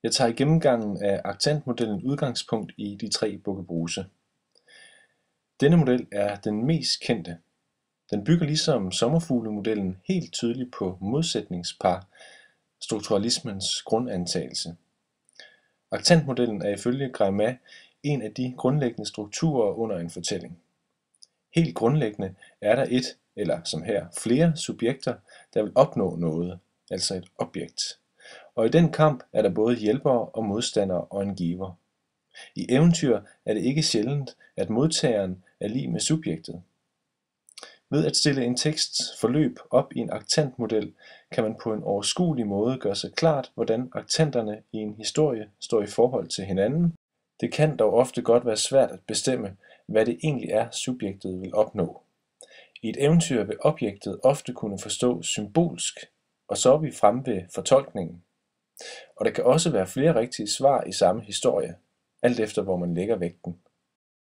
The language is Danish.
Jeg tager i gennemgangen af aktantmodellen udgangspunkt i de tre Bukke-Bruse. Denne model er den mest kendte. Den bygger ligesom sommerfuglemodellen helt tydeligt på modsætningspar, strukturalismens grundantagelse. Aktantmodellen er ifølge Greimas en af de grundlæggende strukturer under en fortælling. Helt grundlæggende er der et, eller som her, flere subjekter, der vil opnå noget, altså et objekt. Og i den kamp er der både hjælpere og modstandere og en giver. I eventyr er det ikke sjældent, at modtageren er lig med subjektet. Ved at stille en teksts forløb op i en aktantmodel, kan man på en overskuelig måde gøre sig klart, hvordan aktanterne i en historie står i forhold til hinanden. Det kan dog ofte godt være svært at bestemme, hvad det egentlig er, subjektet vil opnå. I et eventyr vil objektet ofte kunne forstås symbolsk, og så er vi fremme ved fortolkningen. Og der kan også være flere rigtige svar i samme historie, alt efter hvor man lægger vægten.